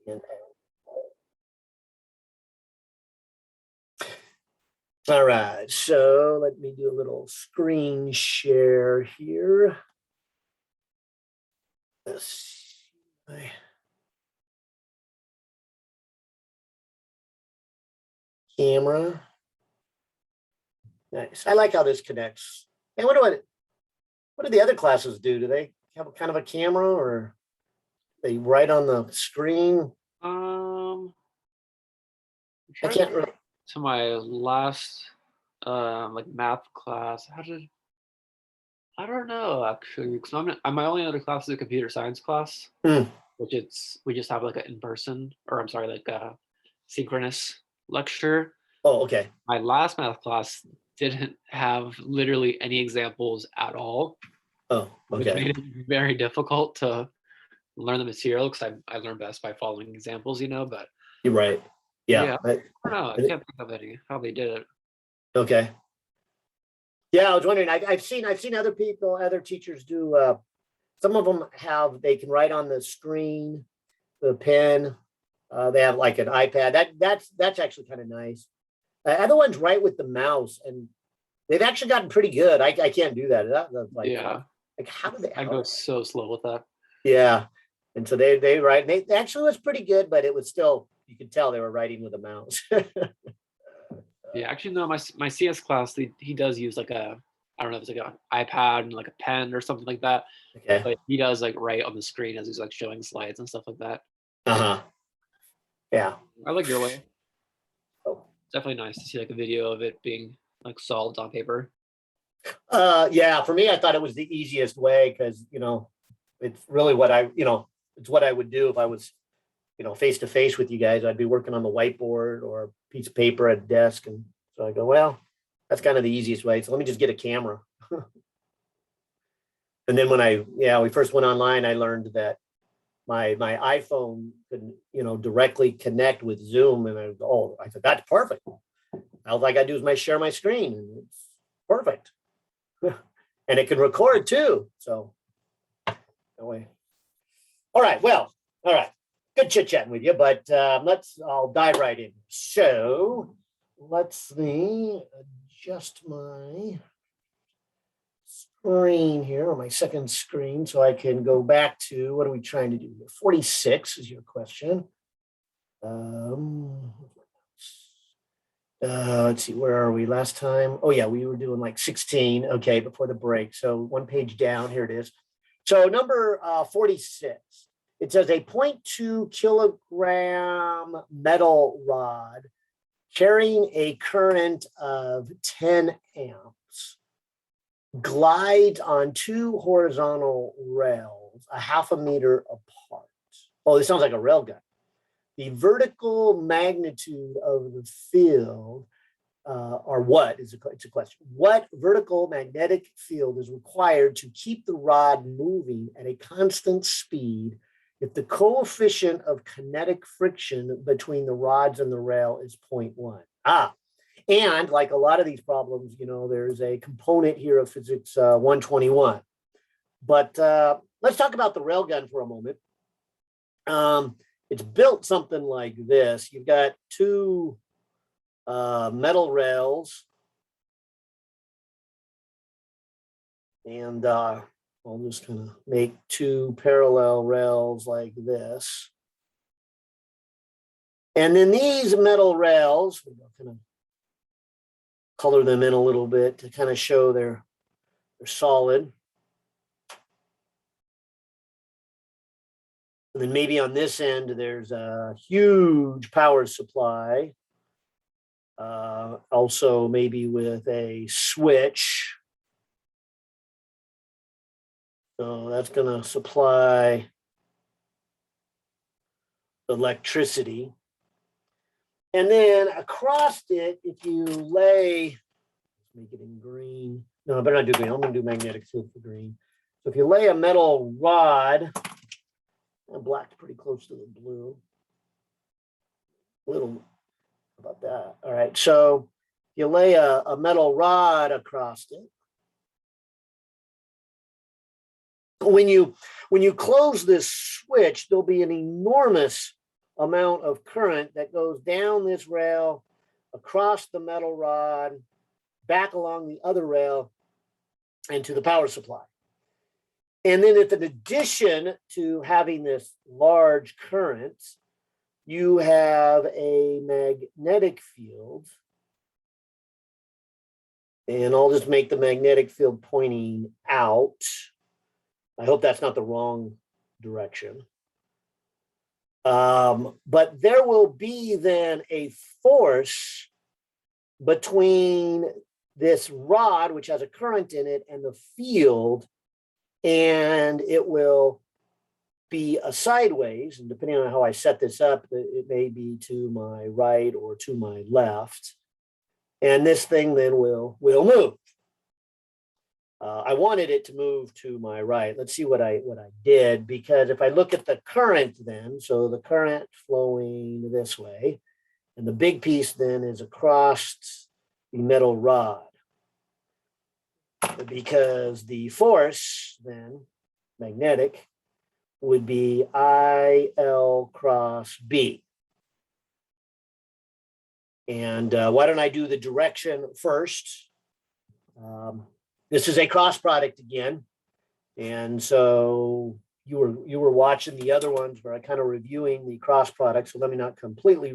And- All right, so let me do a little screen share here. Let's see. Camera. Nice. I like how this connects. And what do the other classes do? Do they have a kind of a camera or they write on the screen? I'm I trying can't really. to my last like math class. I don't know actually, because my only other class is a computer science class, Hmm. which we just have like an in person, or I'm sorry, like a synchronous lecture. Oh, okay. My last math class didn't have literally any examples at all, Oh, which okay. made it very difficult to learn the material because I learn best by following examples, But You're right. Yeah. yeah, I don't know. I can't think of any how they did it. Okay. Yeah, I was wondering. I've seen other people, other teachers do. Some of them they can write on the screen, the pen. They have like an iPad. That's actually kind of nice. Other ones write with the mouse, and they've actually gotten pretty good. I can't do that. That's Yeah, like how do they? I go so slow with that. Yeah, and so they write. They actually was pretty good, but it was still you could tell they were writing with a mouse. Yeah, actually, no. My CS class, he does use like I don't know if it's like an iPad and like a pen or something like that, Okay. but he does like write on the screen as he's like showing slides and stuff like that. Uh-huh. Yeah. I like your way. Oh. It's definitely nice to see like a video of it being like solved on paper. Yeah, for me, I thought it was the easiest way because, it's really it's what I would do if I was, face to face with you guys. I'd be working on the whiteboard or a piece of paper at a desk. And so I go, well, that's kind of the easiest way. So let me just get a camera. And then we first went online, I learned that my iPhone could, directly connect with Zoom. And I said, that's perfect. All I got to do is share my screen and it's perfect. And it can record too. So, anyway. All right. Well, all right. Good chit chatting with you, but I'll dive right in. So, let's me adjust my screen here, or my second screen, so I can go back to what are we trying to do here? 46 is your question. Let's see, where are we last time? Oh, yeah, we were doing like 16. Okay, before the break. So, one page down, here it is. So, number 46, it says a 0.2 kilogram metal rod carrying a current of 10 amps glides on two horizontal rails a half a meter apart. Oh, this sounds like a railgun. The vertical magnitude of the field, or what is it's a question. What vertical magnetic field is required to keep the rod moving at a constant speed if the coefficient of kinetic friction between the rods and the rail is 0.1? And like a lot of these problems, there's a component here of physics 121. But let's talk about the railgun for a moment. It's built something like this. You've got two metal rails, and I'll just kind of make two parallel rails like this. And then these metal rails, we'll kind of color them in a little bit to kind of show they're solid. And then maybe on this end, there's a huge power supply. Also, maybe with a switch. So that's going to supply electricity. And then across it, if you lay, let's make it in green. No, I better not do green. I'm going to do magnetic field for green. So if you lay a metal rod, black's pretty close to the blue. A little about that. All right. So you lay a metal rod across it. When you close this switch, there'll be an enormous amount of current that goes down this rail, across the metal rod, back along the other rail, and to the power supply. And then, if in addition to having this large current, you have a magnetic field, and I'll just make the magnetic field pointing out. I hope that's not the wrong direction. But there will be then a force between this rod, which has a current in it, and the field, and it will be a sideways, and depending on how I set this up, it may be to my right or to my left. And this thing then will move. I wanted it to move to my right. Let's see what I did, because if I look at the current then, so the current flowing this way, and the big piece then is across the metal rod, because the force then, magnetic, would be IL cross B. And why don't I do the direction first? This is a cross product again. And so you were watching the other ones where I kind of reviewing the cross product. So let me not completely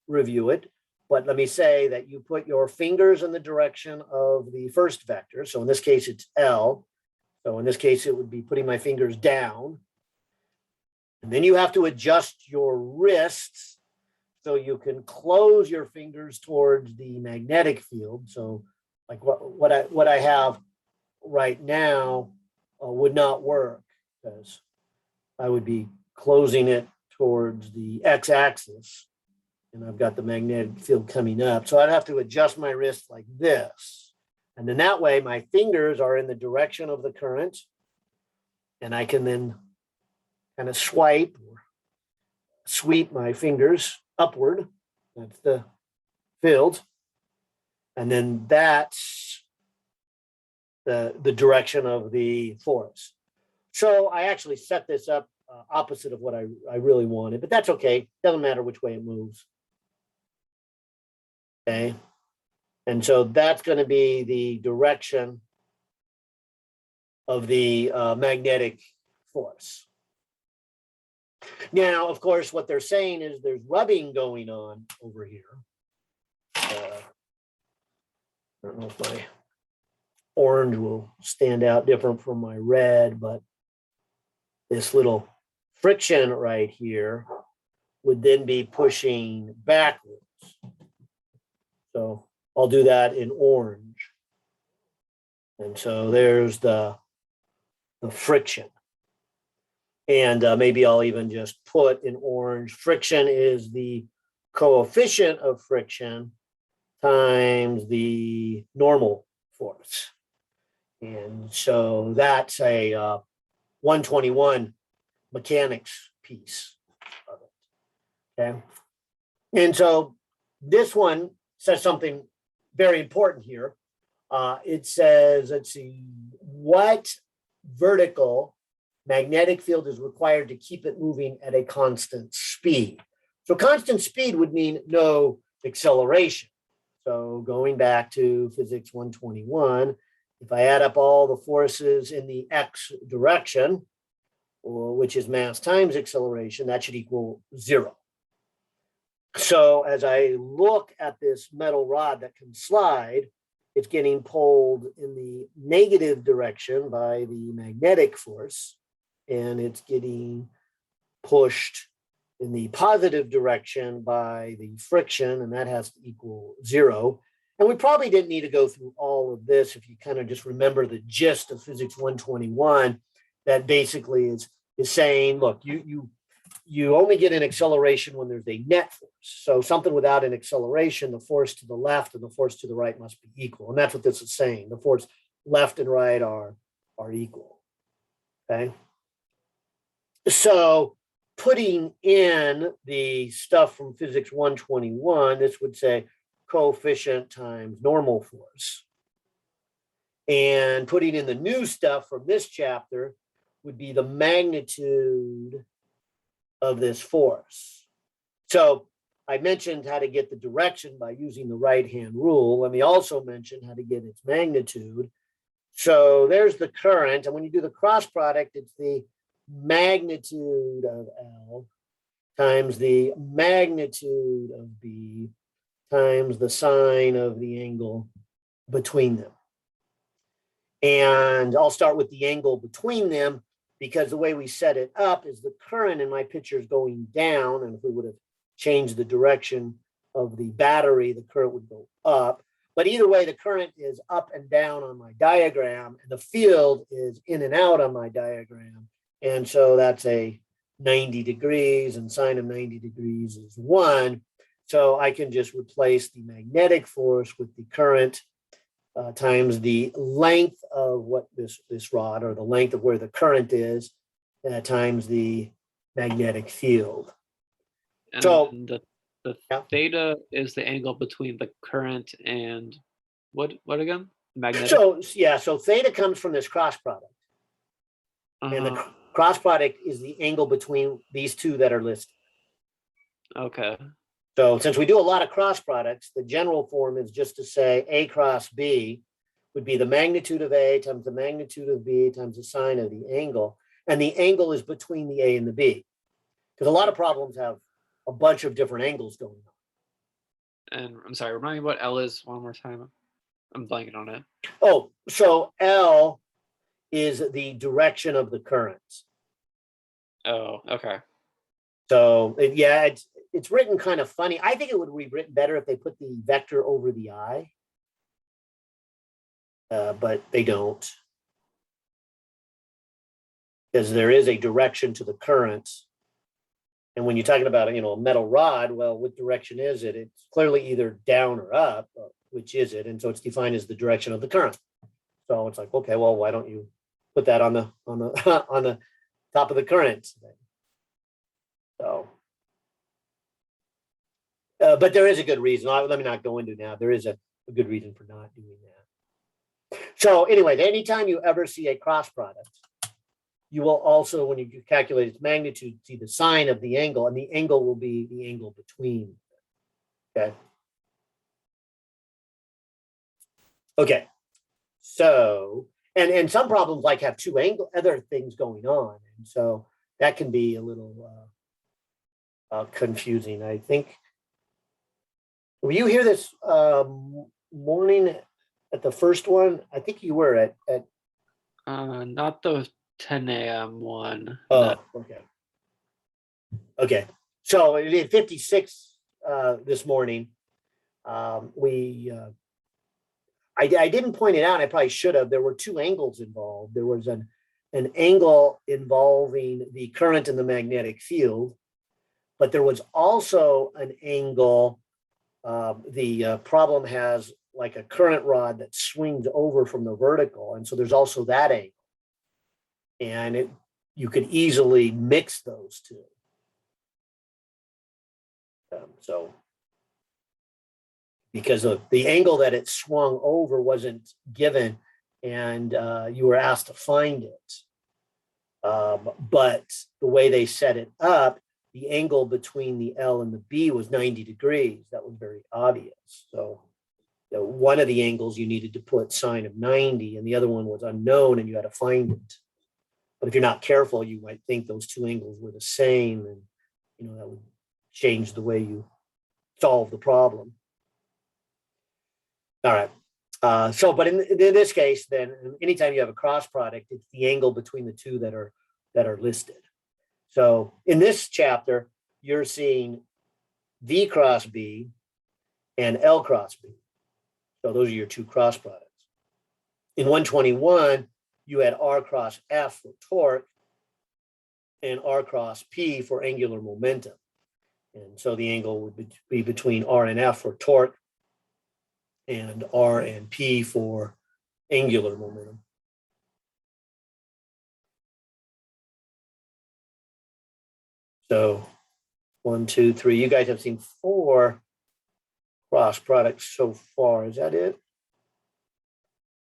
review it, but let me say that you put your fingers in the direction of the first vector. So in this case, it's L. So in this case, it would be putting my fingers down. And then you have to adjust your wrists so you can close your fingers towards the magnetic field. So like what I have right now would not work, because I would be closing it towards the x-axis, and I've got the magnetic field coming up. So I'd have to adjust my wrist like this. And then that way my fingers are in the direction of the current, and I can then kind of swipe or sweep my fingers upward. That's the field. And then that's the direction of the force. So I actually set this up opposite of what I really wanted, but that's okay. Doesn't matter which way it moves. Okay. And so that's going to be the direction of the magnetic force. Now, of course, what they're saying is there's rubbing going on over here. I don't know if my orange will stand out different from my red, but this little friction right here would then be pushing backwards. So I'll do that in orange. And so there's the friction. And maybe I'll even just put in orange, friction is the coefficient of friction times the normal force. And so that's a 121 mechanics piece of it. Okay. And so this one says something very important here. It says, let's see, what vertical magnetic field is required to keep it moving at a constant speed. So constant speed would mean no acceleration. So going back to physics 121, if I add up all the forces in the x direction, which is mass times acceleration, that should equal 0. So as I look at this metal rod that can slide, it's getting pulled in the negative direction by the magnetic force, and it's getting pushed in the positive direction by the friction, and that has to equal 0. And we probably didn't need to go through all of this if you kind of just remember the gist of physics 121, that basically is saying, look, you only get an acceleration when there's a net force. So something without an acceleration, the force to the left and the force to the right must be equal. And that's what this is saying. The force left and right are equal. Okay. So putting in the stuff from physics 121, this would say coefficient times normal force. And putting in the new stuff from this chapter would be the magnitude of this force. So I mentioned how to get the direction by using the right-hand rule. Let me also mention how to get its magnitude. So there's the current, and when you do the cross product, it's the magnitude of L times the magnitude of B times the sine of the angle between them. And I'll start with the angle between them because the way we set it up is the current in my picture is going down. And if we would have changed the direction of the battery, the current would go up. But either way, the current is up and down on my diagram, and the field is in and out on my diagram. And so that's a 90 degrees, and sine of 90 degrees is 1. So I can just replace the magnetic force with the current times the length of what this rod, or the length of where the current is, times the magnetic field. And So the yeah. theta is the angle between the current and what again? Magnetic. So yeah, so theta comes from this cross product. And the cross product is the angle between these two that are listed. Okay. So since we do a lot of cross products, the general form is just to say A cross B would be the magnitude of A times the magnitude of B times the sine of the angle. And the angle is between the A and the B. Because a lot of problems have a bunch of different angles going on. And I'm sorry, remind me what L is one more time. I'm blanking on it. Oh, so L is the direction of the currents. Oh, okay. So yeah, it's written kind of funny. I think it would be written better if they put the vector over the I, but they don't, because there is a direction to the current. And when you're talking about a metal rod, well, what direction is it? It's clearly either down or up. Which is it? And so it's defined as the direction of the current. So it's like, okay, well, why don't you put that on the on the top of the current? So, but there is a good reason. Let me not go into now. There is a good reason for not doing that. So anyway, anytime you ever see a cross product, you will also, when you calculate its magnitude, see the sine of the angle, and the angle will be the angle between. Okay. Okay. So, and some problems like have two other things going on, and so that can be a little confusing. I think. Were you here this morning at the first one? I think you were at. Not the 10 a.m. one. Oh, No. okay. Okay. So at 56 this morning, I didn't point it out. I probably should have. There were two angles involved. There was an angle involving the current in the magnetic field, but there was also an angle. The problem has like a current rod that swings over from the vertical, and so there's also that angle. And you could easily mix those two. So because of the angle that it swung over wasn't given, and you were asked to find it. But the way they set it up, the angle between the L and the B was 90 degrees. That was very obvious. So one of the angles you needed to put sine of 90, and the other one was unknown, and you had to find it. But if you're not careful, you might think those two angles were the same, and that would change the way you solve the problem. All right. But in this case, then anytime you have a cross product, it's the angle between the two that are listed. So in this chapter, you're seeing V cross B and L cross B. So those are your two cross products. In 121, you had R cross F for torque and R cross P for angular momentum. And so the angle would be between R and F for torque and R and P for angular momentum. So 1, 2, 3. You guys have seen 4 cross products so far. Is that it?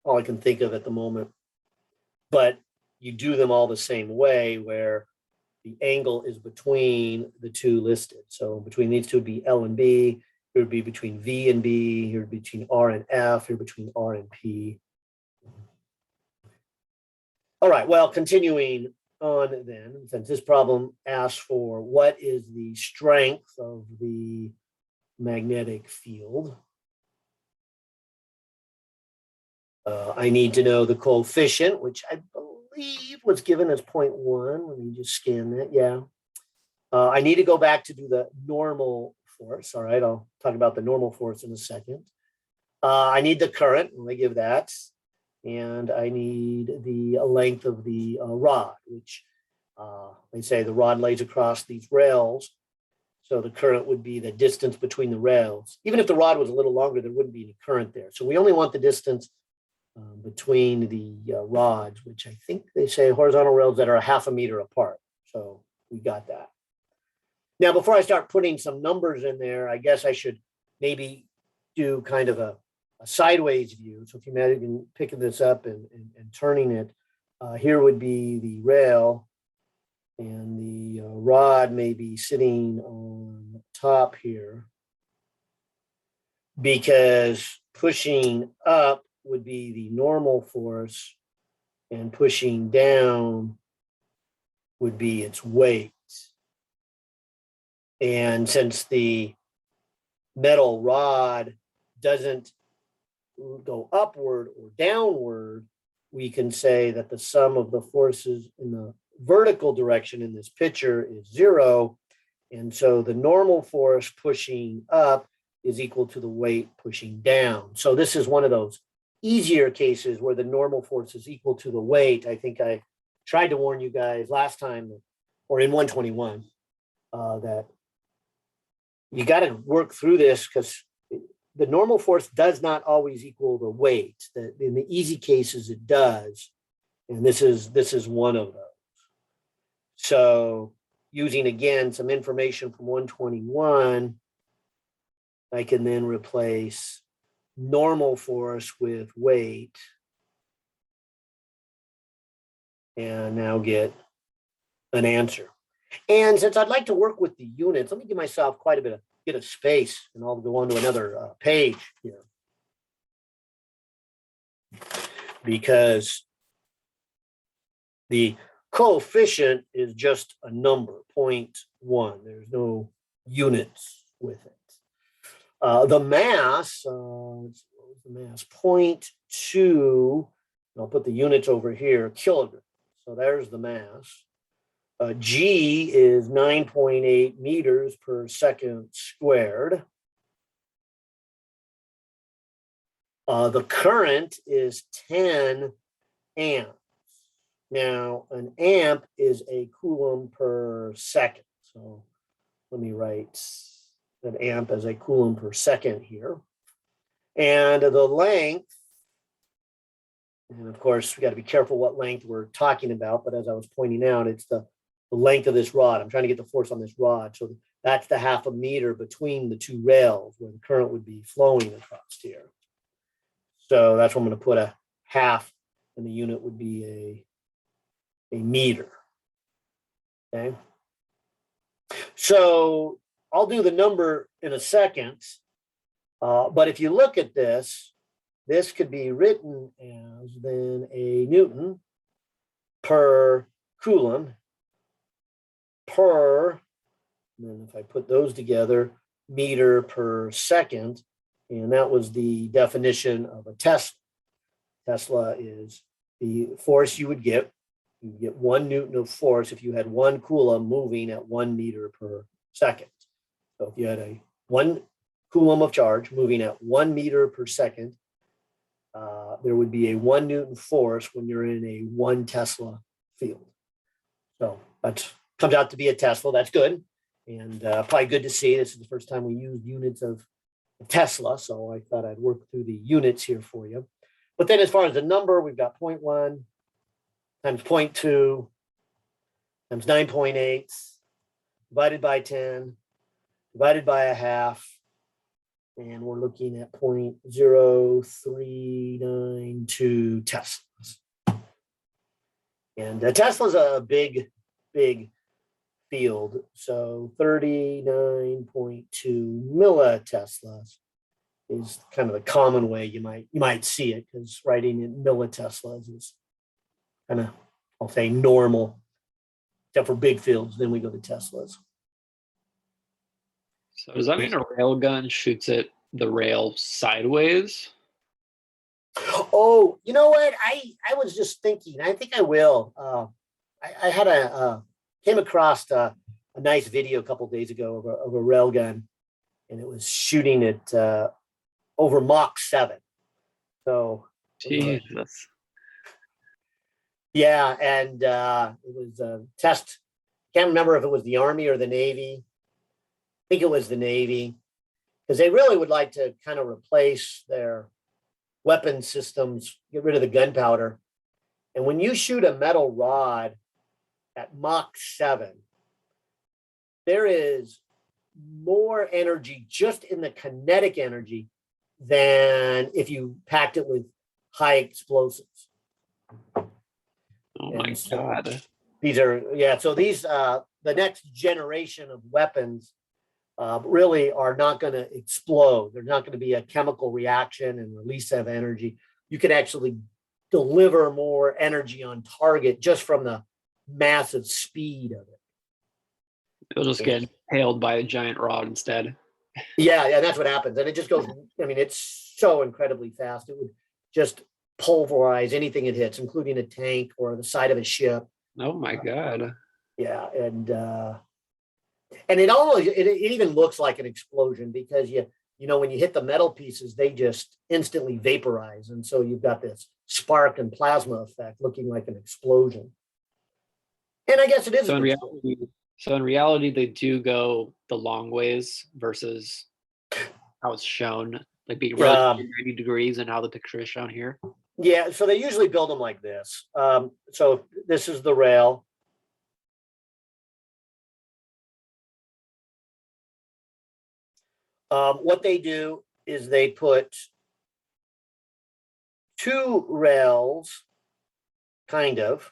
All I can think of at the moment. But you do them all the same way, where the angle is between the two listed. So between these two would be L and B. It would be between V and B. Here would be between R and F. Here between R and P. All right, well, continuing on then, since this problem asks for what is the strength of the magnetic field, I need to know the coefficient, which I believe was given as 0.1. Let me just scan that. Yeah. I need to go back to do the normal force. All right, I'll talk about the normal force in a second. I need the current, and I give that. And I need the length of the rod, which they say the rod lays across these rails. So the current would be the distance between the rails. Even if the rod was a little longer, there wouldn't be any current there. So we only want the distance between the rods, which I think they say horizontal rails that are 0.5 meter apart. So we got that. Now, before I start putting some numbers in there, I guess I should maybe do kind of a sideways view. So if you imagine picking this up and turning it, here would be the rail, and the rod may be sitting on top here, because pushing up would be the normal force and pushing down would be its weight. And since the metal rod doesn't go upward or downward, we can say that the sum of the forces in the vertical direction in this picture is 0. And so the normal force pushing up is equal to the weight pushing down. So this is one of those easier cases where the normal force is equal to the weight. I think I tried to warn you guys last time, or in 121, that you got to work through this, because the normal force does not always equal the weight. In the easy cases, it does. And this is one of those. So using, again, some information from 121, I can then replace normal force with weight and now get an answer. And since I'd like to work with the units, let me give myself quite a bit of space, and I'll go on to another page here. Because the coefficient is just a number, 0.1. There's no units with it. The mass, what's the mass? 0.2, I'll put the units over here, kilograms. So there's the mass. G is 9.8 meters per second squared. The current is 10 amps. Now, an amp is a coulomb per second. So let me write an amp as a coulomb per second here. And the length, and of course, we got to be careful what length we're talking about, but as I was pointing out, it's the length of this rod. I'm trying to get the force on this rod. So that's the 0.5 meter between the two rails where the current would be flowing across here. So that's what I'm going to put a half, and the unit would be a meter. Okay. So I'll do the number in a second. But if you look at this, this could be written as then a Newton per Coulomb per, and then if I put those together, meter per second, and that was the definition of a Tesla. Tesla is the force you would get. You get 1 Newton of force if you had 1 Coulomb moving at 1 meter per second. So if you had a 1 Coulomb of charge moving at 1 meter per second, there would be a 1 Newton force when you're in a 1 Tesla field. So that comes out to be a Tesla. That's good. And probably good to see. This is the first time we used units of Tesla. So I thought I'd work through the units here for you. But then as far as the number, we've got 0.1 times 0.2 times 9.8 divided by 10 divided by a half. And we're looking at 0.0392 Teslas. And Tesla's a big field. So 39.2 milliteslas is kind of the common way you might see it, because writing in milliteslas is kind of, I'll say, normal, except for big fields. Then we go to Teslas. So does that mean a rail gun shoots it the rail sideways? Oh, you know what? I was just thinking. I think I will. I had came across a nice video a couple of days ago of a railgun, and it was shooting it over Mach 7. So Jesus. yeah, and it was a test. Can't remember if it was the Army or the Navy. I think it was the Navy, because they really would like to kind of replace their weapon systems, get rid of the gunpowder. And when you shoot a metal rod at Mach 7, there is more energy just in the kinetic energy than if you packed it with high explosives. Oh my God. These are, yeah, so these, the next generation of weapons really are not going to explode. There's not going to be a chemical reaction and release of energy. You can actually deliver more energy on target just from the massive speed of it. It'll just get impaled by a giant rod instead. Yeah, that's what happens. And it just goes, I mean, it's so incredibly fast. It would just pulverize anything it hits, including a tank or the side of a ship. Oh my God. Yeah, and it almost it even looks like an explosion, because you know when you hit the metal pieces, they just instantly vaporize, and so you've got this spark and plasma effect, looking like an explosion. And I guess it is. So in reality, they do go the long ways versus how it's shown, like being relatively 90 degrees, and how the picture is shown here. Yeah, so they usually build them like this. So this is the rail. What they do is they put two rails, kind of,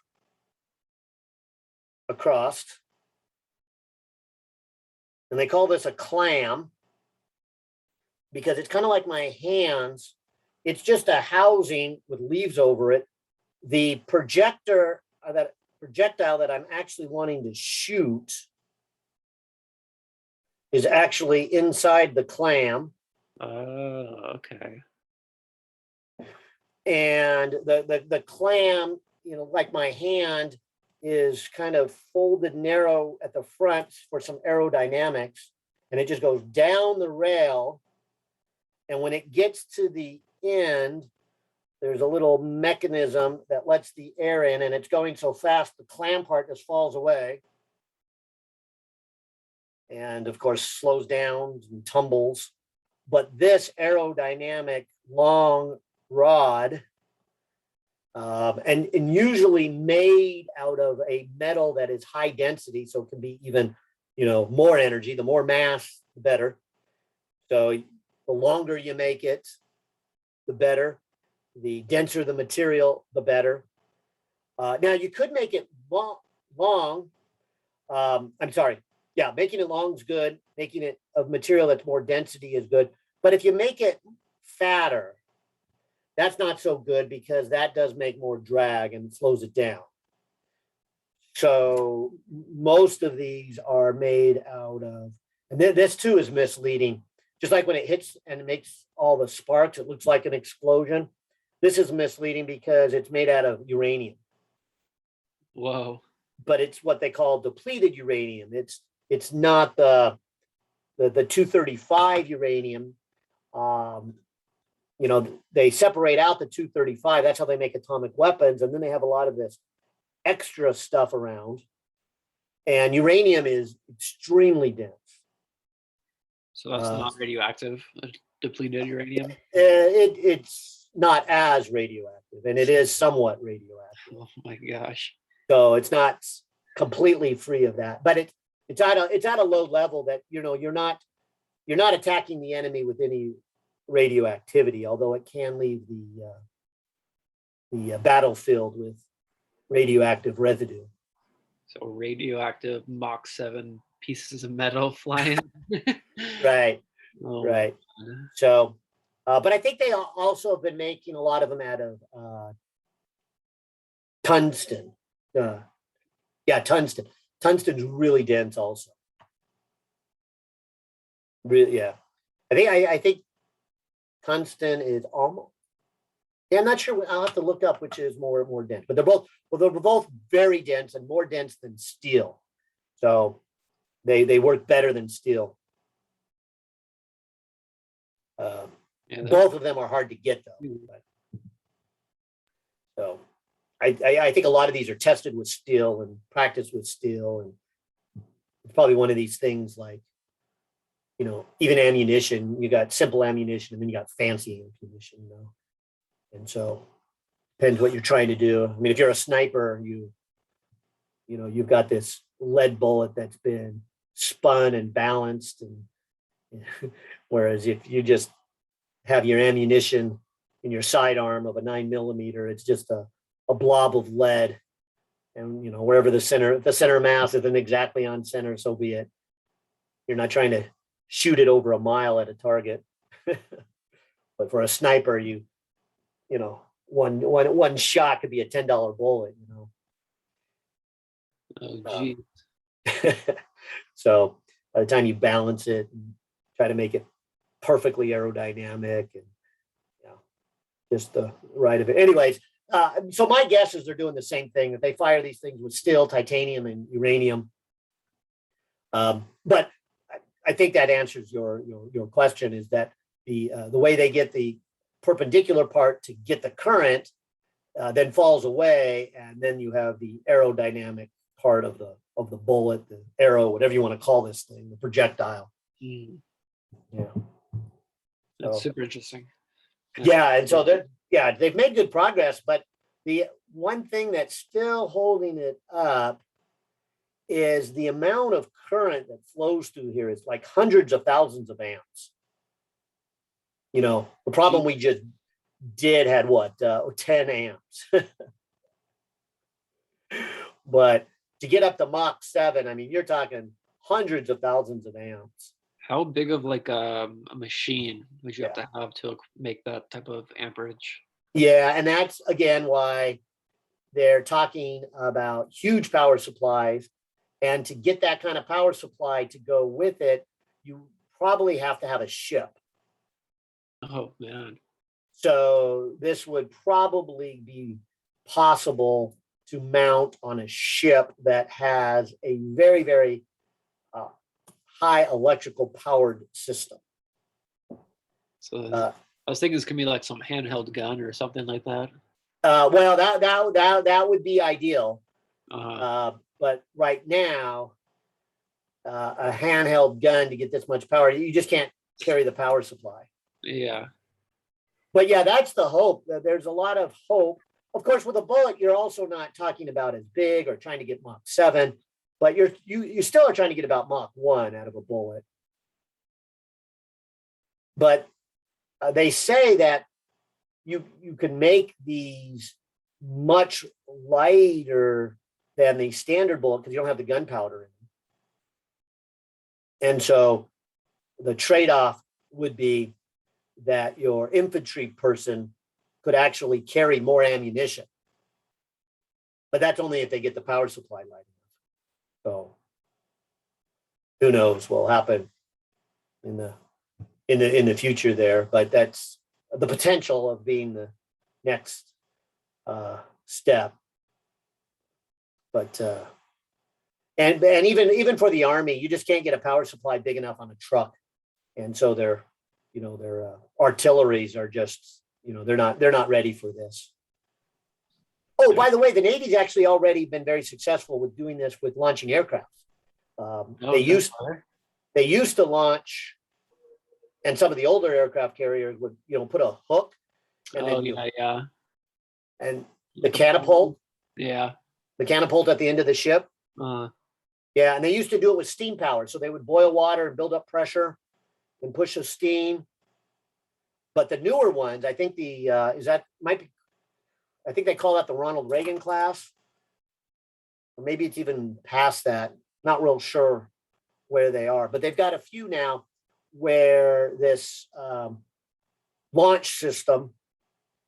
across, and they call this a clam, because it's kind of like my hands. It's just a housing with leaves over it. The projectile that I'm actually wanting to shoot is actually inside the clam. Oh, okay. And the clam, you know, like my hand, is kind of folded narrow at the front for some aerodynamics, and it just goes down the rail. And when it gets to the end, there's a little mechanism that lets the air in, and it's going so fast, the clam part just falls away. And of course, slows down and tumbles. But this aerodynamic long rod, and usually made out of a metal that is high density, so it can be even, you know, more energy. The more mass, the better. So the longer you make it, the better. The denser the material, the better. Now you could make it long. I'm sorry. Yeah, making it long is good. Making it of material that's more density is good. But if you make it fatter, that's not so good, because that does make more drag and slows it down. So most of these are made out of, and this too is misleading. Just like when it hits and it makes all the sparks, it looks like an explosion. This is misleading because it's made out of uranium. Whoa. But it's what they call depleted uranium. It's not the 235 uranium. You know, they separate out the 235. That's how they make atomic weapons. And then they have a lot of this extra stuff around. And uranium is extremely dense. So that's not radioactive, depleted uranium? It's not as radioactive, and it is somewhat radioactive. Oh my gosh. So it's not completely free of that, but it's at a low level that, you know, you're not attacking the enemy with any radioactivity, although it can leave the battlefield with radioactive residue. So radioactive Mach 7 pieces of metal flying. Right, Oh, right. man. So, but I think they also have been making a lot of them out of tungsten. Uh, yeah, tungsten. Tungsten's really dense, also. Really, yeah. I think tungsten is almost. Yeah, I'm not sure. I'll have to look up which is more dense, but they're both very dense and more dense than steel. So they work better than steel. Yeah, Both of them are hard to get though. But, so I think a lot of these are tested with steel and practiced with steel, and it's probably one of these things like, even ammunition. You got simple ammunition, and then you got fancy ammunition. And so depends what you're trying to do. I mean, if you're a sniper, you've got this lead bullet that's been spun and balanced, and whereas if you just have your ammunition in your sidearm of a 9mm, it's just a blob of lead, and wherever the center mass isn't exactly on center, so be it. You're not trying to shoot it over a mile at a target. But for a sniper, one shot could be a $10 bullet. oh, gee. So by the time you balance it and try to make it perfectly aerodynamic, and just the right of it. Anyways, so my guess is they're doing the same thing. That they fire these things with steel, titanium, and uranium. But I think that answers your question. Is that the way they get the perpendicular part to get the current, then falls away, and then you have the aerodynamic part of the bullet, the arrow, whatever you want to call this thing, the projectile. Mm, Yeah. that's So, super interesting. yeah, and so they've made good progress, but the one thing that's still holding it up is the amount of current that flows through here is like hundreds of thousands of amps. The problem we just did had what, 10 amps. But to get up to Mach 7, I mean, you're talking hundreds of thousands of amps. How big of like a machine would you have Yeah. to have to make that type of amperage? Yeah, and that's again why they're talking about huge power supplies. And to get that kind of power supply to go with it, you probably have to have a ship. Oh man. So this would probably be possible to mount on a ship that has a very, very high electrical powered system. So I was thinking this could be like some handheld gun or something like that. Well, that would be ideal. Uh-huh. But right now, a handheld gun to get this much power, you just can't carry the power supply. Yeah. But yeah, that's the hope. There's a lot of hope. Of course, with a bullet, you're also not talking about as big or trying to get Mach 7, but you still are trying to get about Mach 1 out of a bullet. But they say that you can make these much lighter than the standard bullet because you don't have the gunpowder in them. And so the trade-off would be that your infantry person could actually carry more ammunition. But that's only if they get the power supply light enough. So who knows what will happen in the future there, but that's the potential of being the next step. But and even for the Army, you just can't get a power supply big enough on a truck, and so their artilleries are just they're not ready for this. Oh, by the way, the Navy's actually already been very successful with doing this with launching aircraft. They used to launch, and some of the older aircraft carriers would put a hook and yeah. And the catapult. Yeah. The catapult at the end of the ship. Yeah, and they used to do it with steam power. So they would boil water and build up pressure and push the steam. But the newer ones, I think I think they call that the Ronald Reagan class. or maybe it's even past that. Not real sure where they are, but they've got a few now where this launch system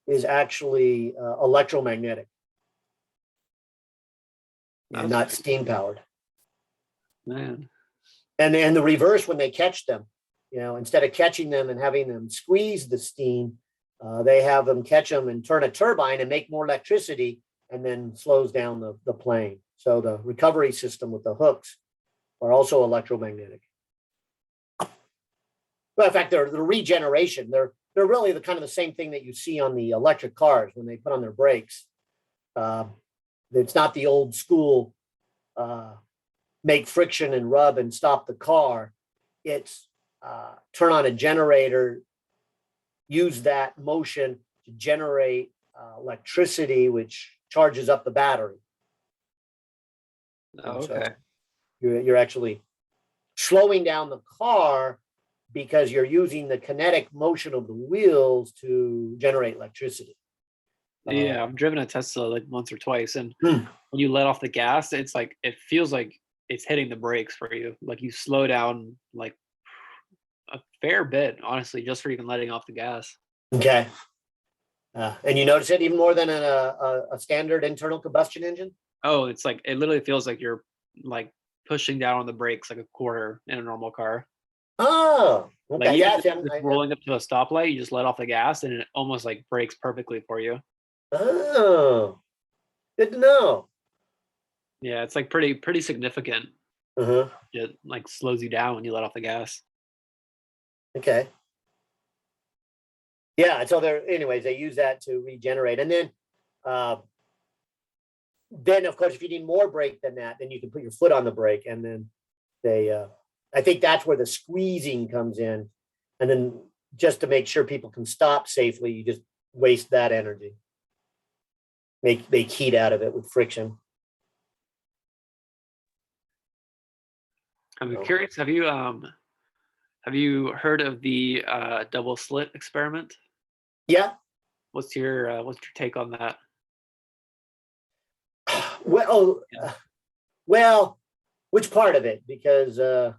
is actually electromagnetic and That's not steam powered. man. And the reverse when they catch them, instead of catching them and having them squeeze the steam, they have them catch them and turn a turbine and make more electricity, and then slows down the plane. So the recovery system with the hooks are also electromagnetic. Well, in fact, they're the regeneration. They're really the kind of the same thing that you see on the electric cars when they put on their brakes. It's not the old school make friction and rub and stop the car. It's turn on a generator, use that motion to generate electricity, which charges up the battery. Oh, So okay. you're actually slowing down the car because you're using the kinetic motion of the wheels to generate electricity. Yeah, I've driven a Tesla like once or twice, and Hmm. when you let off the gas, it's like it feels like it's hitting the brakes for you. Like you slow down like a fair bit, honestly, just for even letting off the gas. Okay. And you notice it even more than a standard internal combustion engine? Oh, it's like it literally feels like you're like pushing down on the brakes like a quarter in a normal car. Oh, Like okay. even Yeah. just, just rolling up to a stoplight, you just let off the gas and it almost like brakes perfectly for you. Oh, good to know. Yeah, it's like pretty significant. Uh-huh. It like slows you down when you let off the gas. Okay. Yeah. So anyways, they use that to regenerate. And uh, then of course, if you need more brake than that, then you can put your foot on the brake, and then I think that's where the squeezing comes in. And then just to make sure people can stop safely, you just waste that energy. Make heat out of it with friction. I'm So, curious, have you heard of the double slit experiment? yeah. What's your take on that? Well, Yeah. well, which part of it? Because I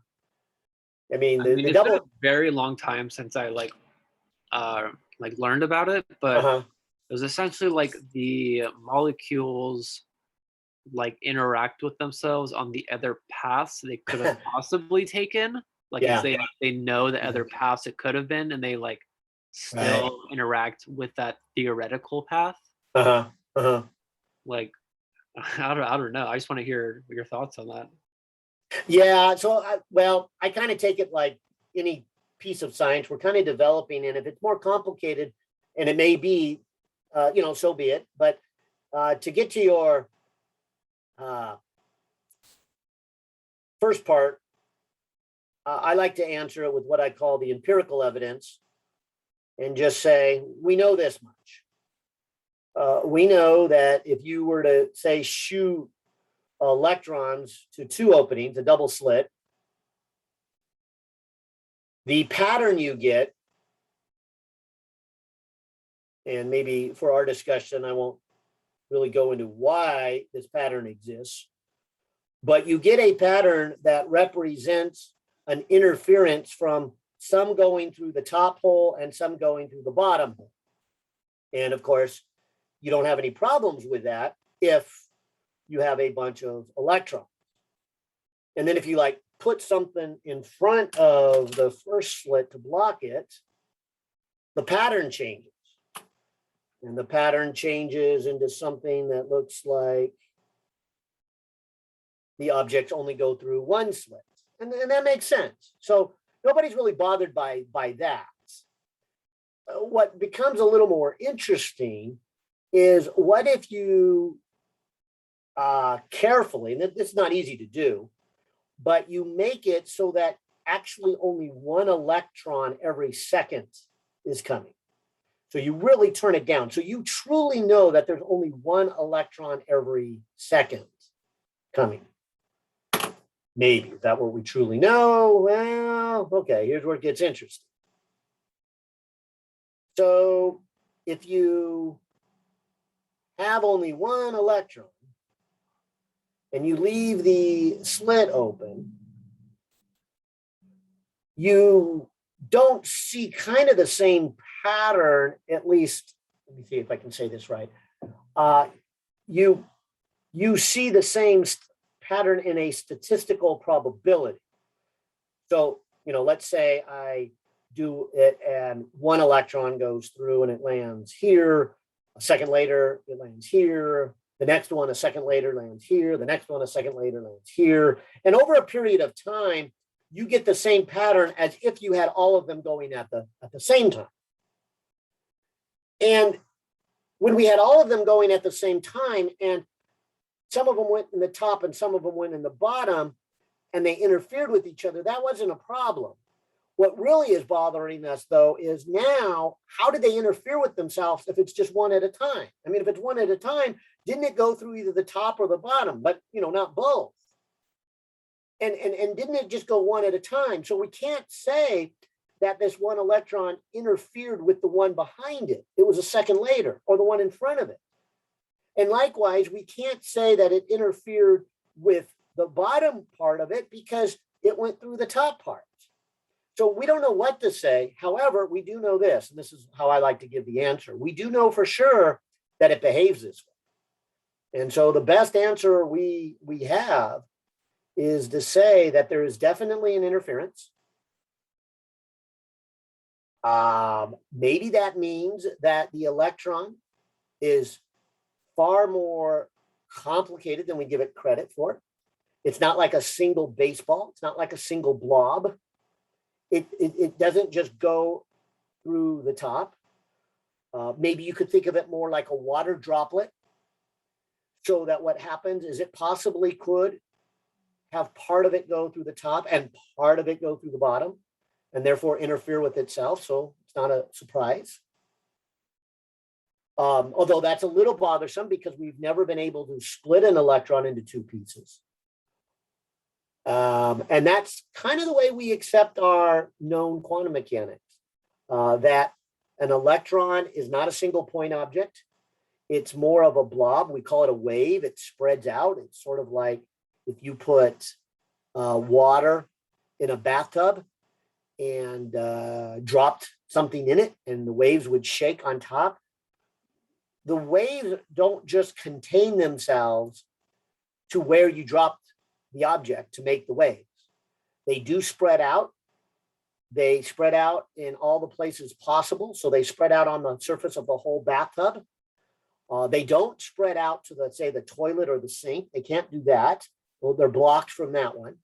mean, I mean, the it's been a double. very long time since I like learned about it, but Uh-huh. it was essentially like the molecules like interact with themselves on the other paths they could have possibly taken. Like it's Yeah. they know the other paths it could have been, and they like Right. still interact with that theoretical path. Uh-huh. Uh-huh. Like I don't know. I just want to hear your thoughts on that. Yeah. So, I kind of take it like any piece of science we're kind of developing, and if it's more complicated, and it may be, so be it. But to get to your uh, first part, I like to answer it with what I call the empirical evidence, and just say we know this much. We know that if you were to say shoot electrons to two openings, a double slit, the pattern you get, and maybe for our discussion, I won't really go into why this pattern exists, but you get a pattern that represents an interference from some going through the top hole and some going through the bottom hole. And of course, you don't have any problems with that if you have a bunch of electrons. And then if you like put something in front of the first slit to block it, the pattern changes. And the pattern changes into something that looks like the objects only go through one slit. And that makes sense. So nobody's really bothered by that. What becomes a little more interesting is what if you carefully, and it's not easy to do, but you make it so that actually only one electron every second is coming. So you really turn it down. So you truly know that there's only one electron every second coming. Maybe. Is that what we truly know? Well, okay, here's where it gets interesting. So if you have only one electron, and you leave the slit open, you don't see kind of the same pattern, at least, let me see if I can say this right. You see the same pattern in a statistical probability. So, let's say I do it and one electron goes through and it lands here. A second later, it lands here. The next one, a second later, lands here. The next one, a second later, lands here. And over a period of time, you get the same pattern as if you had all of them going at the same time. And when we had all of them going at the same time, and some of them went in the top and some of them went in the bottom, and they interfered with each other, that wasn't a problem. What really is bothering us, though, is now, how did they interfere with themselves if it's just one at a time? I mean, if it's one at a time, didn't it go through either the top or the bottom, but, not both? And didn't it just go one at a time? So we can't say that this one electron interfered with the one behind it. It was a second later, or the one in front of it. And likewise, we can't say that it interfered with the bottom part of it because it went through the top parts. So we don't know what to say. However, we do know this, and this is how I like to give the answer. We do know for sure that it behaves this way. And so the best answer we have is to say that there is definitely an interference. Maybe that means that the electron is far more complicated than we give it credit for. It's not like a single baseball. It's not like a single blob. It doesn't just go through the top. Maybe you could think of it more like a water droplet, so that what happens is it possibly could have part of it go through the top and part of it go through the bottom, and therefore interfere with itself. So it's not a surprise. Although that's a little bothersome because we've never been able to split an electron into two pieces. And that's kind of the way we accept our known quantum mechanics, that an electron is not a single point object. It's more of a blob. We call it a wave. It spreads out. It's sort of like if you put water in a bathtub and dropped something in it, and the waves would shake on top. The waves don't just contain themselves to where you dropped the object to make the waves. They do spread out. They spread out in all the places possible. So they spread out on the surface of the whole bathtub. They don't spread out to, let's say, the toilet or the sink. They can't do that. Well, they're blocked from that one.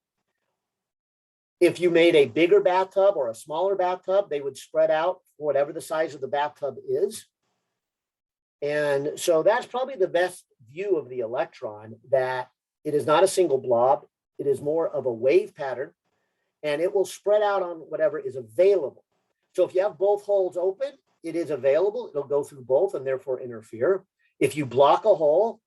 If you made a bigger bathtub or a smaller bathtub, they would spread out whatever the size of the bathtub is. And so that's probably the best view of the electron, that it is not a single blob. It is more of a wave pattern, and it will spread out on whatever is available. So if you have both holes open, it is available. It'll go through both and therefore interfere. If you block a hole,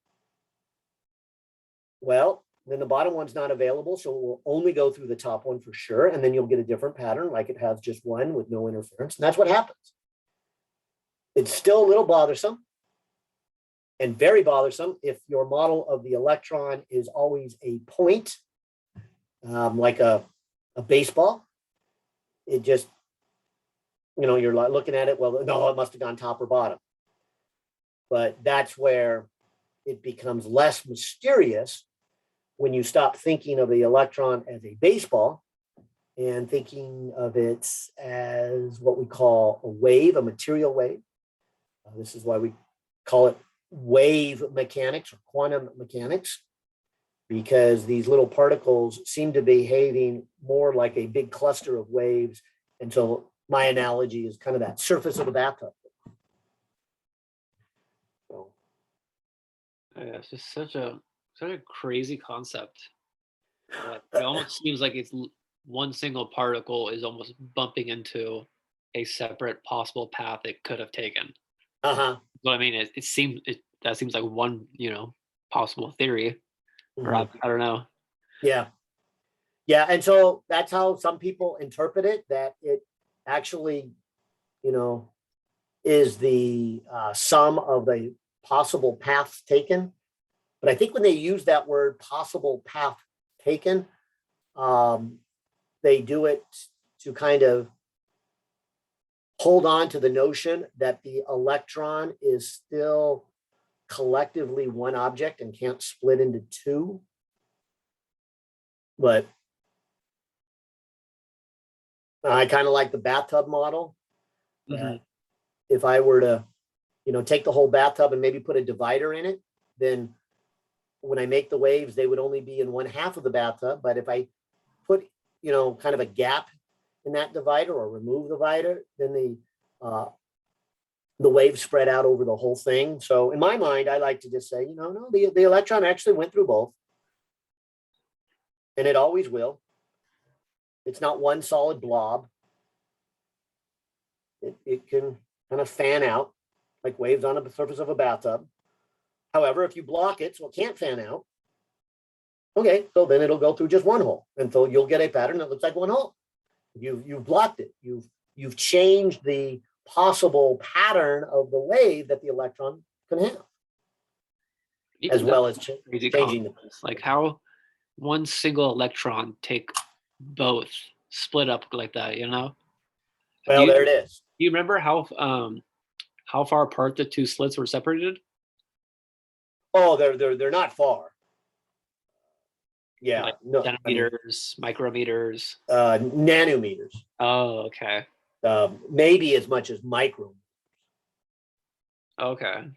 well, then the bottom one's not available. So it will only go through the top one for sure. And then you'll get a different pattern, like it has just one with no interference. And that's what happens. It's still a little bothersome, and very bothersome if your model of the electron is always a point, like a baseball. It just, you're looking at it, well, no, it must have gone top or bottom. But that's where it becomes less mysterious when you stop thinking of the electron as a baseball and thinking of it as what we call a wave, a material wave. This is why we call it wave mechanics or quantum mechanics, because these little particles seem to be behaving more like a big cluster of waves. And so my analogy is kind of that surface of the bathtub. So, Yeah, it's just such a crazy concept. It almost seems like it's one single particle is almost bumping into a separate possible path it could have taken. But I mean, that seems like one, possible theory. Or I don't know. Yeah. And so that's how some people interpret it, that it actually, is the sum of the possible paths taken. But I think when they use that word possible path taken, they do it to kind of hold on to the notion that the electron is still collectively one object and can't split into two. But I kind of like the bathtub model. Mhm. If I were to, take the whole bathtub and maybe put a divider in it, then when I make the waves, they would only be in one half of the bathtub. But if I put, kind of a gap in that divider or remove the divider, then the waves spread out over the whole thing. So in my mind, I like to just say, no, the electron actually went through both, and it always will. It's not one solid blob. It can kind of fan out like waves on the surface of a bathtub. However, if you block it so it can't fan out, okay, so then it'll go through just one hole, and so you'll get a pattern that looks like one hole. You've blocked it. You've changed the possible pattern of the wave that the electron can have, Even as well as crazy changing the. concepts, like how one single electron take both split up like that, you know? Well, there it is. Do you remember how far apart the two slits were separated? Oh, they're not far. Yeah, Like no, centimeters, micrometers. nanometers. Oh, okay. Maybe as much as micro. Okay.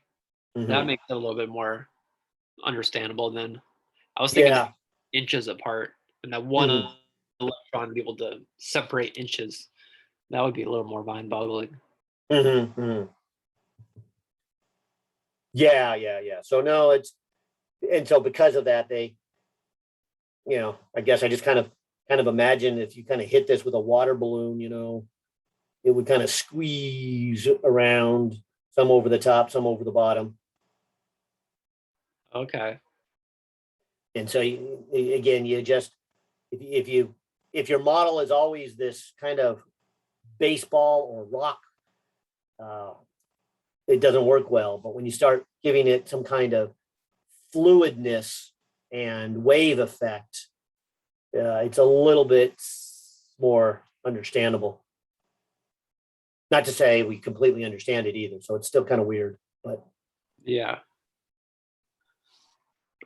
Mhm. That makes it a little bit more understandable then. I was thinking Yeah. inches apart, and that one Mhm. electron would be able to separate inches. That would be a little more mind-boggling. Mhm, mhm. Yeah. So no, and so because of that, they, I guess I just kind of imagine if you kind of hit this with a water balloon, it would kind of squeeze around, some over the top, some over the bottom. Okay. And so again, you just, if your model is always this kind of baseball or rock, uh, it doesn't work well. But when you start giving it some kind of fluidness and wave effect, it's a little bit more understandable. Not to say we completely understand it either, so it's still kind of weird. But Yeah.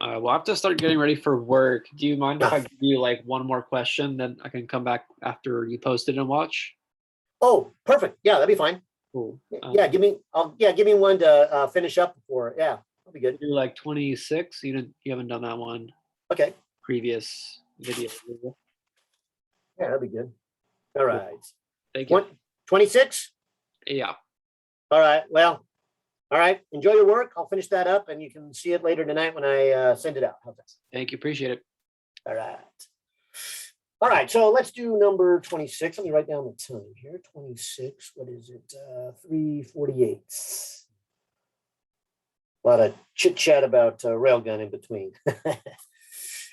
We'll have to start getting ready for work. Do you mind if I give you like one more question, then I can come back after you post it and watch? oh, perfect. Yeah, that'd be fine. Cool. Yeah, give me one to finish up before. Yeah, that'll be good. Do like 26. You haven't done that one Okay. previous video. Yeah, that'd be good. All right. Thank you. 26? Yeah. All right. Well, all right. Enjoy your work. I'll finish that up and you can see it later tonight when I send it out. How's that? Thank you. Appreciate it. All right. All right. So let's do number 26. Let me write down the time here. 26. What is it? 3:48. A lot of chit chat about railgun in between.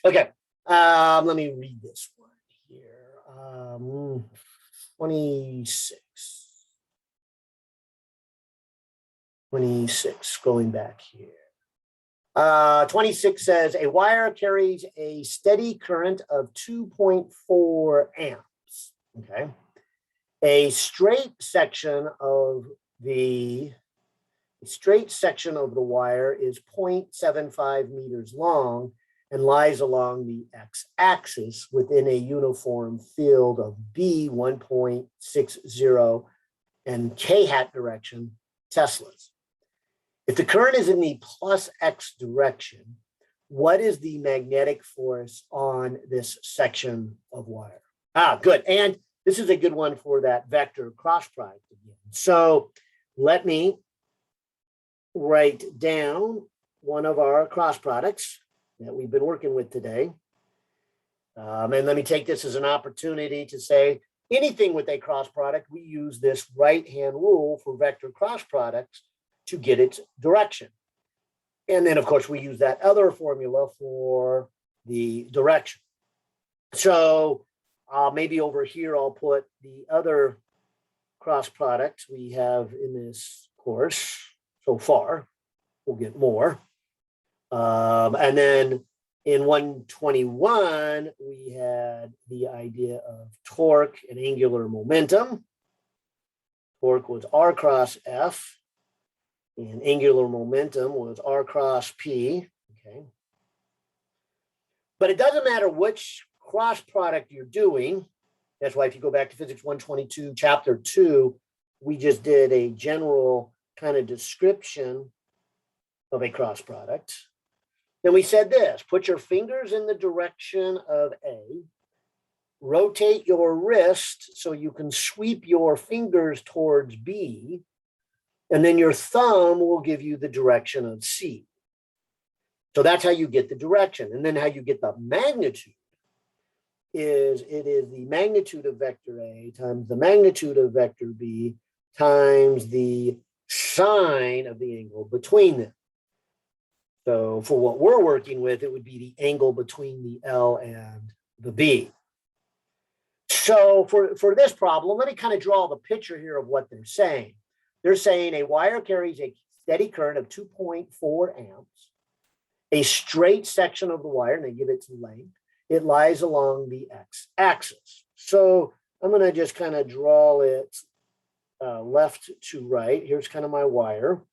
Okay. Let me read this one here. 26. 26, going back here. 26 says a wire carries a steady current of 2.4 amps. Okay. A straight section of the wire is 0.75 meters long and lies along the x-axis within a uniform field of B 1.60 and k-hat direction Teslas. If the current is in the plus x direction, what is the magnetic force on this section of wire? Good. And this is a good one for that vector cross product again. So let me write down one of our cross products that we've been working with today. And let me take this as an opportunity to say anything with a cross product, we use this right-hand rule for vector cross products to get its direction. And then, of course, we use that other formula for the direction. So maybe over here, I'll put the other cross products we have in this course so far. We'll get more. And then in 121, we had the idea of torque and angular momentum. Torque was R cross F, and angular momentum was R cross P. Okay. But it doesn't matter which cross product you're doing. That's why if you go back to Physics 122, Chapter 2, we just did a general kind of description of a cross product. Then we said this: put your fingers in the direction of A, rotate your wrist so you can sweep your fingers towards B, and then your thumb will give you the direction of C. So that's how you get the direction. And then how you get the magnitude is it is the magnitude of vector A times the magnitude of vector B times the sine of the angle between them. So for what we're working with, it would be the angle between the L and the B. So for this problem, let me kind of draw the picture here of what they're saying. They're saying a wire carries a steady current of 2.4 amps, a straight section of the wire, and they give it some length. It lies along the x-axis. So I'm going to just kind of draw it left to right. Here's kind of my wire.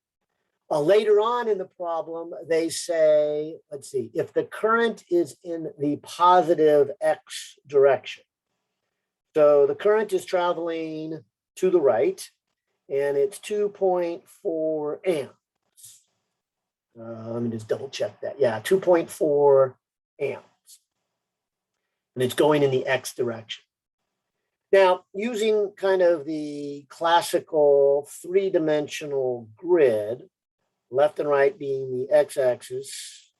Later on in the problem, they say, let's see, if the current is in the positive x direction. So the current is traveling to the right, and it's 2.4 amps. Let me just double check that. Yeah, 2.4 amps. And it's going in the x direction. Now, using kind of the classical three-dimensional grid, left and right being the x-axis,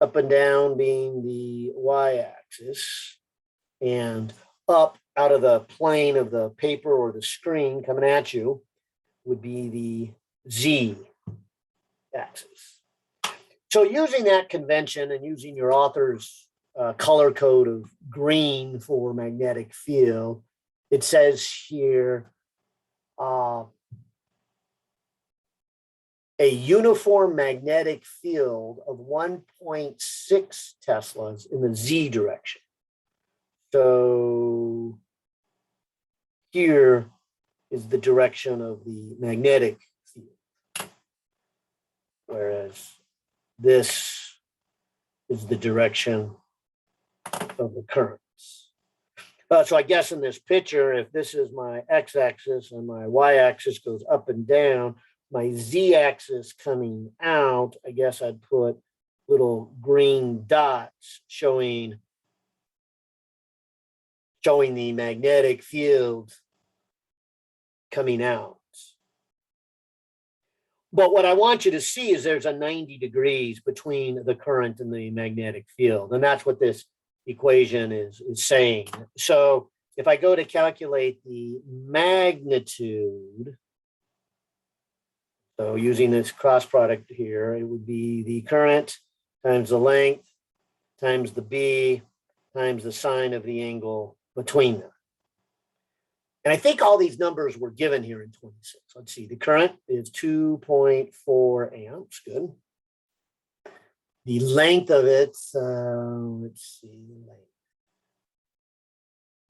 up and down being the y-axis, and up out of the plane of the paper or the screen coming at you would be the z-axis. So using that convention and using your author's color code of green for magnetic field, it says here, a uniform magnetic field of 1.6 Teslas in the z direction. So here is the direction of the magnetic field, whereas this is the direction of the currents. So I guess in this picture, if this is my x-axis and my y-axis goes up and down, my z-axis coming out, I guess I'd put little green dots showing the magnetic field coming out. But what I want you to see is there's a 90 degrees between the current and the magnetic field. And that's what this equation is saying. So if I go to calculate the magnitude, so using this cross product here, it would be the current times the length times the B times the sine of the angle between them. And I think all these numbers were given here in 26. Let's see, the current is 2.4 amps, good. The length of it, let's see,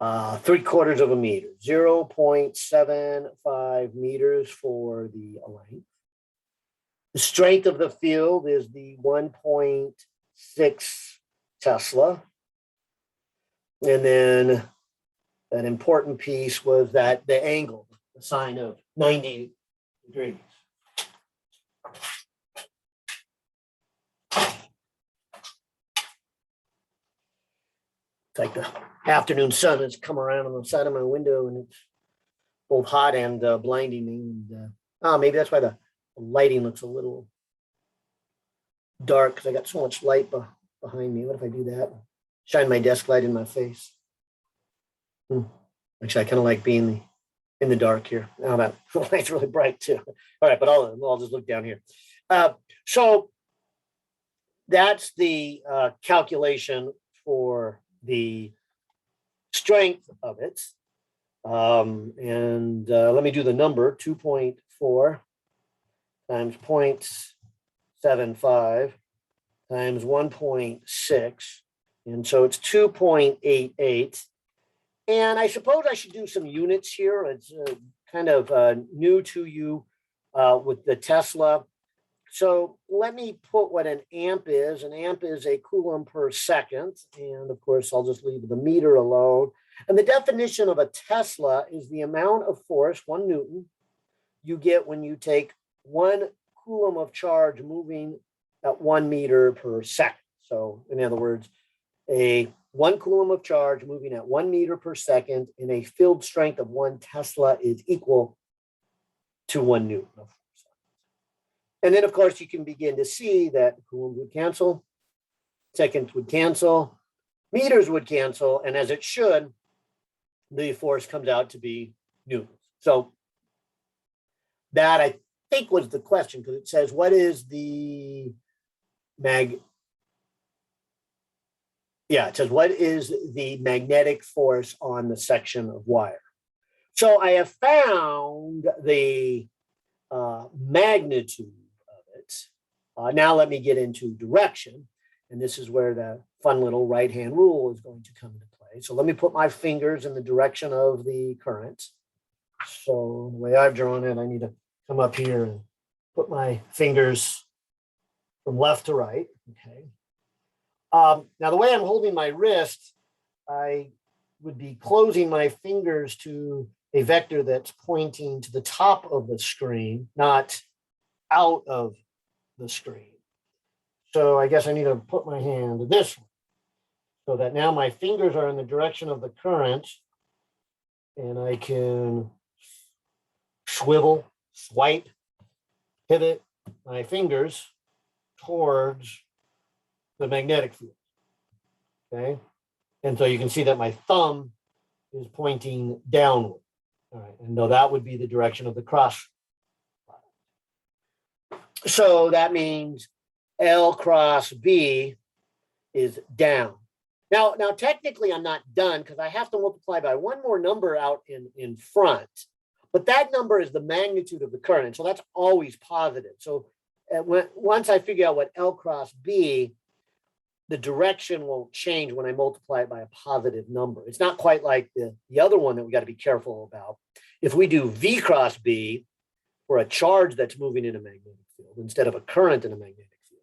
length. 3/4 of a meter, 0.75 meters for the length. The strength of the field is the 1.6 Tesla. And then that important piece was that the angle, the sine of 90 degrees. It's like the afternoon sun has come around on the side of my window and it's both hot and blinding me. And maybe that's why the lighting looks a little dark because I got so much light behind me. What if I do that? Shine my desk light in my face. Actually, I kind of like being in the dark here. Now that light's really bright too. All right, but I'll just look down here. So that's the calculation for the strength of it. And let me do the number, 2.4 times 0.75 times 1.6. And so it's 2.88. And I suppose I should do some units here. It's kind of new to you with the Tesla. So let me put what an amp is. An amp is a coulomb per second. And of course, I'll just leave the meter alone. And the definition of a Tesla is the amount of force, 1 Newton, you get when you take 1 coulomb of charge moving at 1 meter per second. So in other words, a 1 coulomb of charge moving at 1 meter per second in a field strength of 1 Tesla is equal to 1 Newton of force. And then, of course, you can begin to see that coulombs would cancel, seconds would cancel, meters would cancel, and as it should, the force comes out to be newtons. So that, I think, was the question, because it says, what is the it says, what is the magnetic force on the section of wire? So I have found the magnitude of it. Now let me get into direction. And this is where the fun little right-hand rule is going to come into play. So let me put my fingers in the direction of the current. So the way I've drawn it, I need to come up here and put my fingers from left to right. Okay. Now, the way I'm holding my wrist, I would be closing my fingers to a vector that's pointing to the top of the screen, not out of the screen. So I guess I need to put my hand this way so that now my fingers are in the direction of the current, and I can swivel, swipe, pivot my fingers towards the magnetic field. Okay. And so you can see that my thumb is pointing downward. All right. And no, that would be the direction of the cross. So that means L cross B is down. Now technically I'm not done because I have to multiply by one more number out in front, but that number is the magnitude of the current. So that's always positive. So once I figure out what L cross B, the direction won't change when I multiply it by a positive number. It's not quite like the other one that we got to be careful about. If we do V cross B for a charge that's moving in a magnetic field instead of a current in a magnetic field.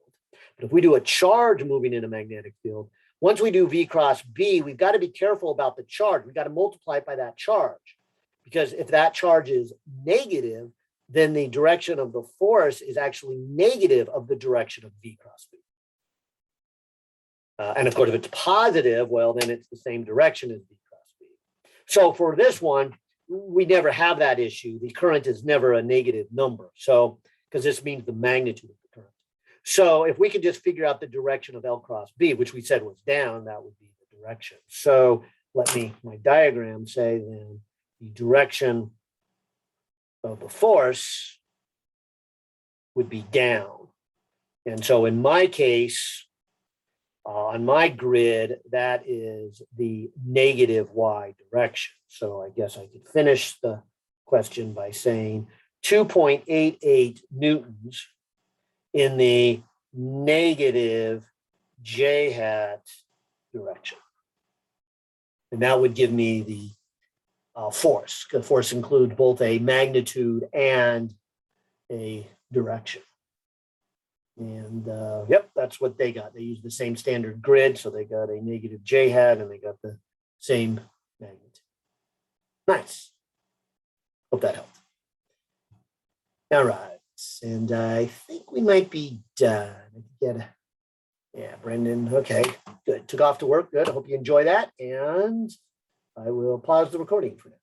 But if we do a charge moving in a magnetic field, once we do V cross B, we've got to be careful about the charge. We've got to multiply it by that charge. Because if that charge is negative, then the direction of the force is actually negative of the direction of V cross B. And of course, if it's positive, well, then it's the same direction as V cross B. So for this one, we never have that issue. The current is never a negative number. So, because this means the magnitude of the current. So if we could just figure out the direction of L cross B, which we said was down, that would be the direction. So let me, my diagram say then the direction of the force would be down. And so in my case, on my grid, that is the negative y direction. So I guess I could finish the question by saying 2.88 newtons in the negative j hat direction. And that would give me the force. The force includes both a magnitude and a direction. And yep, that's what they got. They used the same standard grid, so they got a negative j hat and they got the same magnitude. Nice. Hope that helped. All right, and I think we might be done. Yeah, Brendan. Okay, good. Took off to work. Good. I hope you enjoy that, and I will pause the recording for now.